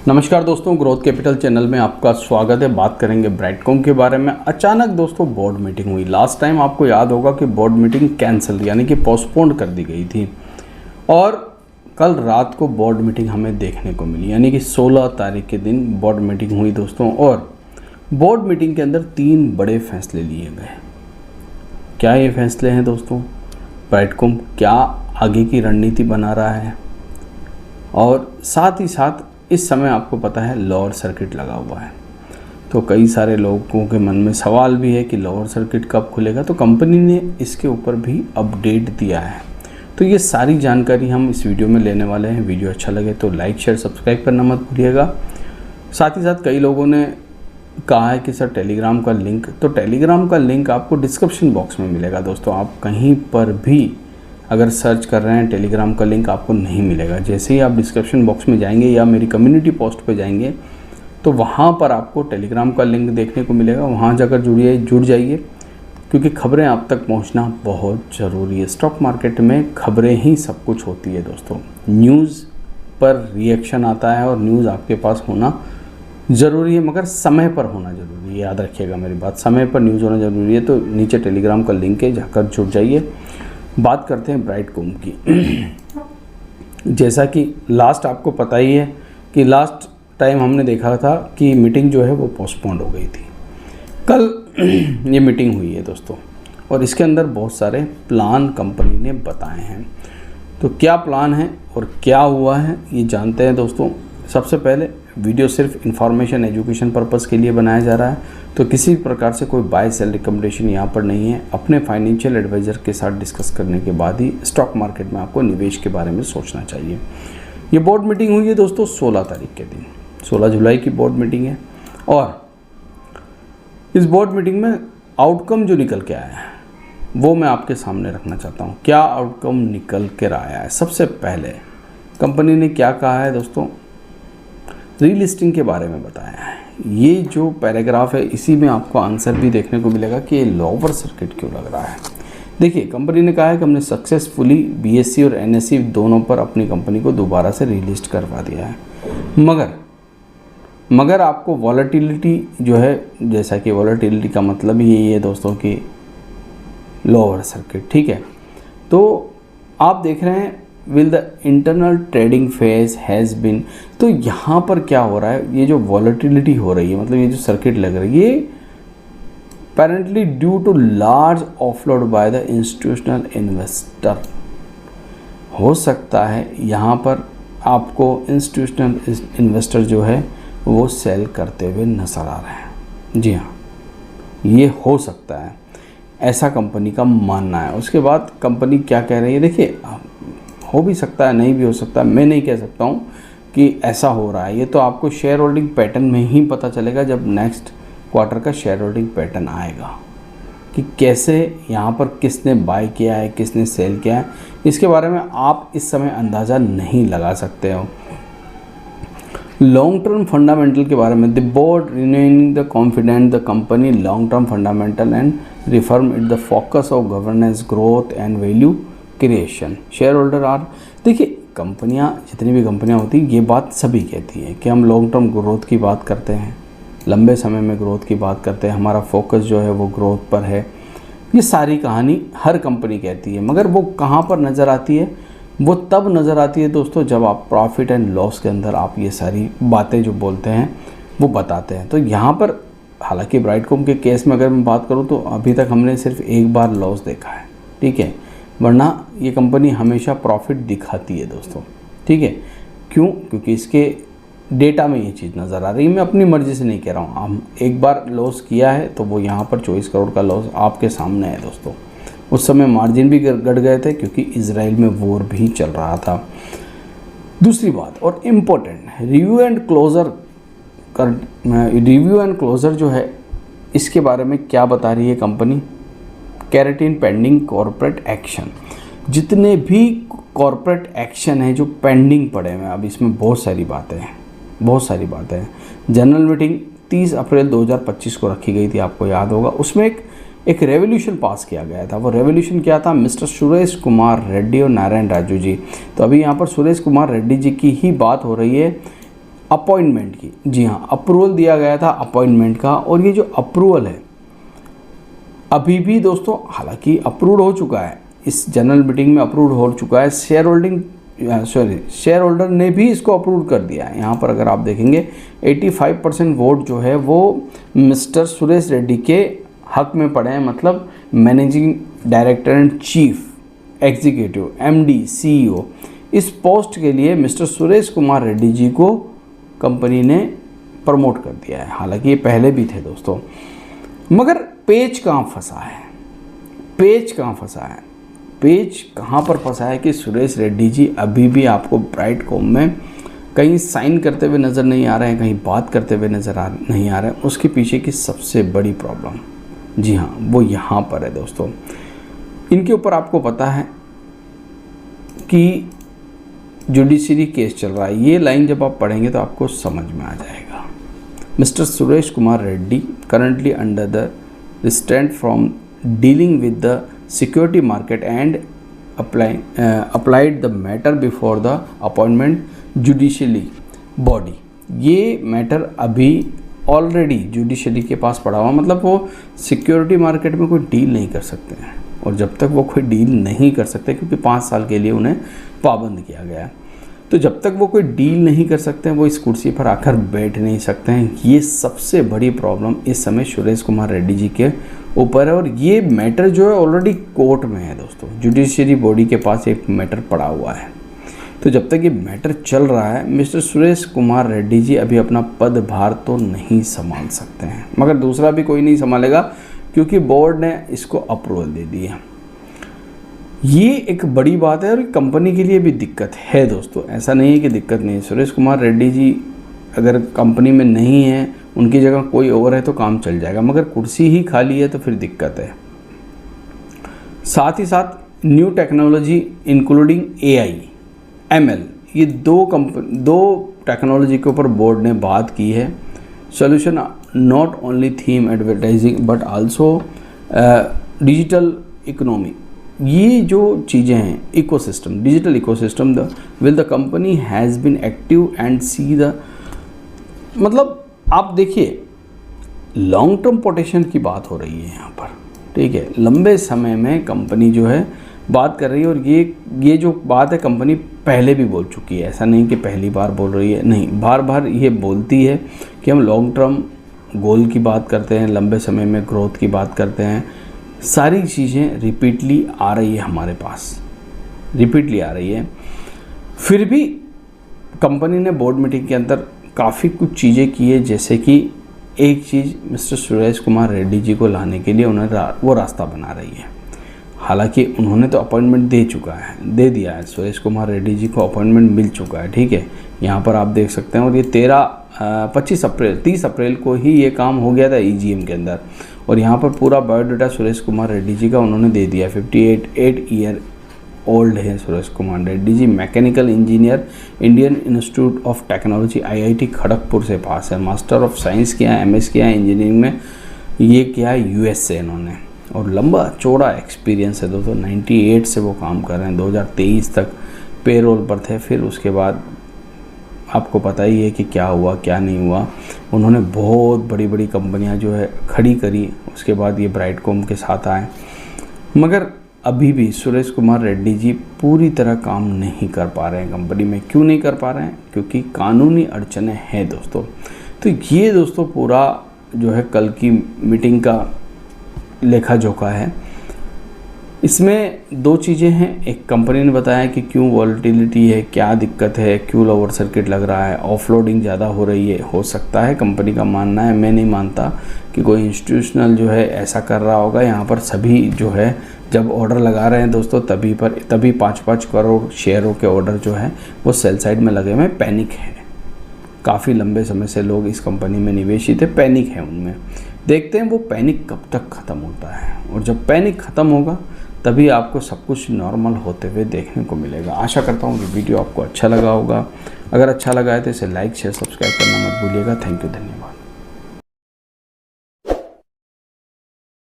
नमस्कार दोस्तों, growth capital channel में आपका स्वागत है। बात करेंगे ब्राइटकॉम के बारे में। अचानक दोस्तों बोर्ड मीटिंग हुई। लास्ट टाइम आपको याद होगा कि बोर्ड मीटिंग कैंसिल यानी कि पोस्टपोन्ड कर दी गई थी और कल रात को बोर्ड मीटिंग हमें देखने को मिली, यानी कि 16 तारीख के दिन बोर्ड मीटिंग हुई दोस्तों। और बोर्ड मीटिंग के अंदर 3 बड़े फैसले लिए गए। क्या ये फैसले हैं दोस्तों? ब्राइटकॉम क्या आगे की रणनीति बना रहा है, और साथ ही साथ इस समय आपको पता है लोअर सर्किट लगा हुआ है, तो कई सारे लोगों के मन में सवाल भी है कि लोअर सर्किट कब खुलेगा। तो कंपनी ने इसके ऊपर भी अपडेट दिया है। तो ये सारी जानकारी हम इस वीडियो में लेने वाले हैं। वीडियो अच्छा लगे तो लाइक शेयर सब्सक्राइब करना मत भूलिएगा। साथ ही साथ कई लोगों ने कहा है कि सर टेलीग्राम का लिंक, तो टेलीग्राम का लिंक आपको डिस्क्रिप्शन बॉक्स में मिलेगा दोस्तों। आप कहीं पर भी अगर सर्च कर रहे हैं टेलीग्राम का लिंक आपको नहीं मिलेगा। जैसे ही आप डिस्क्रिप्शन बॉक्स में जाएंगे या मेरी कम्युनिटी पोस्ट पे जाएंगे तो वहाँ पर आपको टेलीग्राम का लिंक देखने को मिलेगा। वहाँ जाकर जुड़ जाइए, क्योंकि खबरें आप तक पहुँचना बहुत ज़रूरी है। स्टॉक मार्केट में खबरें ही सब कुछ होती है दोस्तों। न्यूज़ पर रिएक्शन आता है और न्यूज़ आपके पास होना ज़रूरी है, मगर समय पर होना ज़रूरी है। याद रखिएगा मेरी बात, समय पर न्यूज़ होना ज़रूरी है। तो नीचे टेलीग्राम का लिंक है, जाकर जुड़ जाइए। बात करते हैं ब्राइटकॉम की। जैसा कि लास्ट आपको पता ही है कि लास्ट टाइम हमने देखा था कि मीटिंग जो है वो पोस्टपोन्ड हो गई थी। कल ये मीटिंग हुई है दोस्तों, और इसके अंदर बहुत सारे प्लान कंपनी ने बताए हैं। तो क्या प्लान है और क्या हुआ है ये जानते हैं दोस्तों। सबसे पहले वीडियो सिर्फ इन्फॉर्मेशन एजुकेशन पर्पस के लिए बनाया जा रहा है, तो किसी प्रकार से कोई बाय सेल रिकमेंडेशन यहाँ पर नहीं है। अपने फाइनेंशियल एडवाइज़र के साथ डिस्कस करने के बाद ही स्टॉक मार्केट में आपको निवेश के बारे में सोचना चाहिए। ये बोर्ड मीटिंग हुई है दोस्तों 16 तारीख के दिन, 16 जुलाई की बोर्ड मीटिंग है। और इस बोर्ड मीटिंग में आउटकम जो निकल के आया है वो मैं आपके सामने रखना चाहता हूँ। क्या आउटकम निकल कर आया है? सबसे पहले कंपनी ने क्या कहा है दोस्तों, रीलिस्टिंग के बारे में बताया है। ये जो पैराग्राफ है इसी में आपको आंसर भी देखने को मिलेगा कि ये लोअर सर्किट क्यों लग रहा है। देखिए, कंपनी ने कहा है कि हमने सक्सेसफुली बीएसई और एनएसई दोनों पर अपनी कंपनी को दोबारा से रीलिस्ट करवा दिया है। मगर आपको वॉलेटिलिटी जो है, जैसा कि वॉलेटिलिटी का मतलब ही यही है दोस्तों कि लोअर सर्किट, ठीक है। तो आप देख रहे हैं will the internal trading phase has been, तो यहाँ पर क्या हो रहा है, ये जो वॉलेटिलिटी हो रही है, मतलब ये जो सर्किट लग रही है, ये apparently due to large offload by the institutional investor. हो सकता है यहाँ पर आपको इंस्टीट्यूशनल इन्वेस्टर जो है वो सेल करते हुए नजर आ रहे हैं। जी हाँ, ये हो सकता है, ऐसा कंपनी का मानना है। उसके बाद कंपनी क्या कह रही है, देखिए हो भी सकता है, नहीं भी हो सकता। मैं नहीं कह सकता हूँ कि ऐसा हो रहा है। ये तो आपको शेयर होल्डिंग पैटर्न में ही पता चलेगा जब नेक्स्ट क्वार्टर का शेयर होल्डिंग पैटर्न आएगा कि कैसे यहाँ पर किसने बाय किया है, किसने सेल किया है। इसके बारे में आप इस समय अंदाज़ा नहीं लगा सकते हो। लॉन्ग टर्म फंडामेंटल के बारे में, the board remaining the confident the company long term fundamental and reform it the focus of governance growth and value creation shareholder are. देखिए, कंपनियां, जितनी भी कंपनियां होती हैं, ये बात सभी कहती हैं कि हम लॉन्ग टर्म ग्रोथ की बात करते हैं, लंबे समय में ग्रोथ की बात करते हैं, हमारा फोकस जो है वो ग्रोथ पर है। ये सारी कहानी हर कंपनी कहती है, मगर वो कहाँ पर नज़र आती है? वो तब नज़र आती है दोस्तों जब आप प्रॉफिट एंड लॉस के अंदर आप ये सारी बातें जो बोलते हैं वो बताते हैं। तो यहाँ पर हालांकि ब्राइटकॉम के केस में अगर मैं बात करूँ तो अभी तक हमने सिर्फ एक बार लॉस देखा है, ठीक है, वरना ये कंपनी हमेशा प्रॉफिट दिखाती है दोस्तों, ठीक है। क्यों? क्योंकि इसके डेटा में ये चीज़ नज़र आ रही है। मैं अपनी मर्ज़ी से नहीं कह रहा हूँ। हम एक बार लॉस किया है तो वो यहाँ पर 24 करोड़ का लॉस आपके सामने है दोस्तों। उस समय मार्जिन भी घट गए थे क्योंकि इजराइल में वॉर भी चल रहा था। दूसरी बात और इम्पोर्टेंट, रिव्यू एंड क्लोज़र जो है इसके बारे में क्या बता रही है company? Keratin pending corporate action, जितने भी कॉर्पोरेट एक्शन है जो पेंडिंग पड़े हुए हैं, अब इसमें बहुत सारी बातें हैं। जनरल मीटिंग 30 अप्रैल 2025 को रखी गई थी, आपको याद होगा। उसमें एक रेवोल्यूशन पास किया गया था। वो रेवोल्यूशन क्या था? मिस्टर सुरेश कुमार रेड्डी और नारायण राजू जी। तो अभी यहाँ पर सुरेश कुमार रेड्डी जी की ही बात हो रही है। अपॉइंटमेंट की, जी हाँ, अप्रूवल दिया गया था अपॉइंटमेंट का। और ये जो अप्रूवल है अभी भी दोस्तों, हालांकि अप्रूव हो चुका है, इस जनरल मीटिंग में अप्रूव हो चुका है, शेयर होल्डर ने भी इसको अप्रूव कर दिया है। यहाँ पर अगर आप देखेंगे 85% वोट जो है वो मिस्टर सुरेश रेड्डी के हक में पड़े हैं, मतलब managing director and chief executive MD CEO इस पोस्ट के लिए मिस्टर सुरेश कुमार रेड्डी जी को कंपनी ने प्रमोट कर दिया है। हालांकि ये पहले भी थे दोस्तों, मगर पेच कहाँ फंसा है, पेच कहाँ पर फंसा है कि सुरेश रेड्डी जी अभी भी आपको ब्राइटकॉम में कहीं साइन करते हुए नज़र नहीं आ रहे हैं, कहीं बात करते हुए नहीं आ रहे हैं। उसके पीछे की सबसे बड़ी प्रॉब्लम, जी हाँ, वो यहाँ पर है दोस्तों। इनके ऊपर आपको पता है कि जुडिशरी केस चल रहा है। ये लाइन जब आप पढ़ेंगे तो आपको समझ में आ जाएगा। Mister Suresh Kumar Reddy currently under the restraint from dealing with the security market and applied the matter before the appointment judicially body। ये मैटर अभी ऑलरेडी जुडिशरी के पास पड़ा हुआ, मतलब वो सिक्योरिटी मार्केट में कोई डील नहीं कर सकते हैं। और जब तक वो कोई डील नहीं कर सकते, क्योंकि 5 साल के लिए उन्हें पाबंद किया गया है, तो जब तक वो कोई डील नहीं कर सकते हैं वो इस कुर्सी पर आकर बैठ नहीं सकते हैं। ये सबसे बड़ी प्रॉब्लम इस समय सुरेश कुमार रेड्डी जी के ऊपर है। और ये मैटर जो है ऑलरेडी कोर्ट में है दोस्तों, जुडिशरी बॉडी के पास एक मैटर पड़ा हुआ है। तो जब तक ये मैटर चल रहा है, मिस्टर सुरेश कुमार रेड्डी जी अभी अपना पदभार तो नहीं संभाल सकते हैं, मगर दूसरा भी कोई नहीं संभालेगा, क्योंकि बोर्ड ने इसको अप्रूवल दे दी है। ये एक बड़ी बात है और कंपनी के लिए भी दिक्कत है दोस्तों, ऐसा नहीं है कि दिक्कत नहीं है। सुरेश कुमार रेड्डी जी अगर कंपनी में नहीं है, उनकी जगह कोई और है तो काम चल जाएगा, मगर कुर्सी ही खाली है तो फिर दिक्कत है। साथ ही साथ new technology including AI ML, ये दो टेक्नोलॉजी के ऊपर बोर्ड ने बात की है। Solution not only theme advertising but also digital economy, ये जो चीज़ें हैं ecosystem, digital ecosystem will the company has been active and see the, मतलब आप देखिए लॉन्ग टर्म पोटेंशियल की बात हो रही है यहाँ पर, ठीक है। लंबे समय में कंपनी जो है बात कर रही है, और ये जो बात है कंपनी पहले भी बोल चुकी है, ऐसा नहीं कि पहली बार बोल रही है, नहीं, बार बार ये बोलती है कि हम लॉन्ग टर्म गोल की बात करते हैं, लंबे समय में ग्रोथ की बात करते हैं। सारी चीज़ें रिपीटली आ रही है हमारे पास, रिपीटली आ रही है। फिर भी कंपनी ने बोर्ड मीटिंग के अंदर काफ़ी कुछ चीज़ें की है, जैसे कि एक चीज़ मिस्टर सुरेश कुमार रेड्डी जी को लाने के लिए उन्हें वो रास्ता बना रही है। हालांकि उन्होंने तो अपॉइंटमेंट दे दिया है, सुरेश कुमार रेड्डी जी को अपॉइंटमेंट मिल चुका है, ठीक है, यहाँ पर आप देख सकते हैं। और ये 30 अप्रैल को ही ये काम हो गया था EGM के अंदर, और यहाँ पर पूरा बायोडाटा सुरेश कुमार रेड्डी जी का उन्होंने दे दिया। 58 ईयर ओल्ड है Suresh Kumar Reddy ji, mechanical engineer, Indian Institute of Technology IIT Kharagpur से पास है, मास्टर ऑफ साइंस किया है, MS किया है इंजीनियरिंग में, ये किया है US से इन्होंने, और लंबा चौड़ा एक्सपीरियंस है दोस्तों। 98 से वो काम कर रहे हैं, 2023 तक पेरोल पर थे। फिर उसके बाद आपको पता ही है कि क्या हुआ क्या नहीं हुआ, उन्होंने बहुत बड़ी बड़ी कंपनियां जो है खड़ी करी, उसके बाद ये ब्राइटकॉम के साथ आए। मगर अभी भी सुरेश कुमार रेड्डी जी पूरी तरह काम नहीं कर पा रहे हैं कंपनी में। क्यों नहीं कर पा रहे हैं? क्योंकि कानूनी अड़चनें हैं दोस्तों। तो ये दोस्तों पूरा जो है कल की मीटिंग का लेखा जोखा है। इसमें 2 चीज़ें हैं, एक कंपनी ने बताया कि क्यों वॉलेटिलिटी है, क्या दिक्कत है, क्यों ओवर सर्किट लग रहा है, ऑफलोडिंग ज़्यादा हो रही है, हो सकता है, कंपनी का मानना है। मैं नहीं मानता कि कोई इंस्टीट्यूशनल जो है ऐसा कर रहा होगा। यहाँ पर सभी जो है जब ऑर्डर लगा रहे हैं दोस्तों तभी 5-5 करोड़ शेयरों के ऑर्डर जो है वो सेल साइड में लगे हुए, पैनिक है। काफ़ी लंबे समय से लोग इस कंपनी में निवेशित है, पैनिक है उनमें। देखते हैं वो पैनिक कब तक ख़त्म होता है, और जब पैनिक ख़त्म होगा तभी आपको सब कुछ नॉर्मल होते हुए देखने को मिलेगा। आशा करता हूँ कि वीडियो आपको अच्छा लगा होगा। अगर अच्छा लगा है तो इसे लाइक शेयर सब्सक्राइब करना मत भूलिएगा। थैंक यू, धन्यवाद।